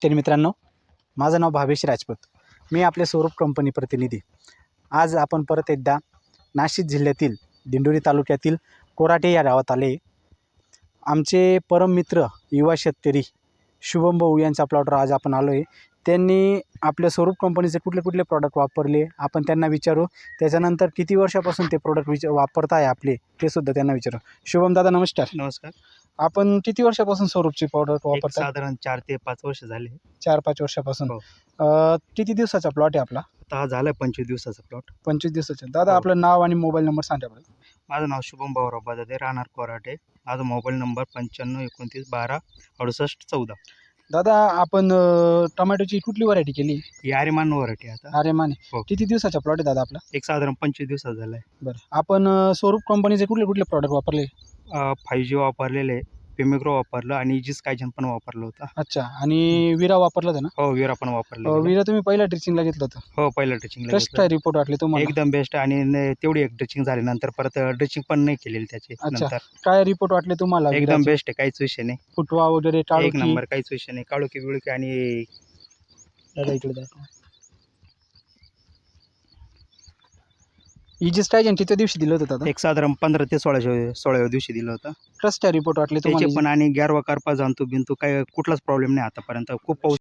शेतकरी मित्रांनो, माझं नाव भावेश राजपूत. मी आपले स्वरूप कंपनी प्रतिनिधी. आज आपण परत एकदा नाशिक जिल्ह्यातील दिंडोरी तालुक्यातील कोराटे या गावात आले. आमचे परम मित्र युवा शेतकरी शुभम भाऊ यांच्या प्लॉटवर आज आपण आलो आहे. त्यांनी आपल्या स्वरूप कंपनीचे कुठले कुठले प्रॉडक्ट वापरले आपण त्यांना विचारू. त्याच्यानंतर किती वर्षापासून ते प्रॉडक्ट वापरत आहे आपले ते सुद्धा त्यांना विचारू. शुभम दादा नमस्कार. नमस्कार. आपण किती वर्षापासून स्वरूपचे प्रॉडक्ट एक वापरता? साधारण 4 ते 5 वर्ष झाले. 4-5 वर्षापासून. हो. किती दिवसाचा प्लॉट आहे आपला? आता हा झाला 25 दिवसाचा प्लॉट. 25 दिवसाचा. दादा हो. आपलं नाव आणि मोबाईल नंबर सांगा बरं. माझं नाव शुभम भाऊराव बदादे, राहणार कोराटे. माझा मोबाईल नंबर 95 29 12 68 14. दादा आपण टोमॅटोची कुठली व्हरायटी केली? ही आर्यमान व्हरायटी आता. अरे माने. हो. किती दिवसाचा प्लॉट आहे दादा आपला? एक साधारण 25 दिवसाचा झाला आहे. बरं. आपण स्वरूप कंपनीचे कुठले कुठले प्रॉडक्ट वापरले? 5G वापरलेले, पिमिग्रो वापरलं आणि जिस कायजन पण वापरलं होतं. अच्छा. आणि विरा वापरला होता ना? हो, विरा पण वापरलं. विरा तुम्ही पहिल्या ड्रिचिंगला घेतलं होतं. हो, पहिलं ड्रिचिंगला कसं काय रिपोर्ट वाटले तुम्हाला? एकदम बेस्ट. आणि तेवढी एक ड्रिचिंग झाली, नंतर परत ड्रिचिंग पण नाही केलेली त्याची अच्छा. नंतर. काय रिपोर्ट वाटले तुम्हाला? एकदम विराचे? बेस्ट आहे, काहीच विषय नाही. फुटवा वगैरे एक काळोखी? नंबर, काहीच विषय नाही. काळोखी बिळोखी आणि दादा इकडे दाखवा. इजिस्टायजन किती दिवशी दिलं होतं दादा? एक साधारण 15 ते 16व्या दिवशी दिलं होतं. कसं काय रिपोर्ट वाटले त्याचे तुम्हाला? पण आणि गॅरवा करपा जाणतो बिनतो काय कुठलाच प्रॉब्लेम नाही आतापर्यंत. खूप पाऊस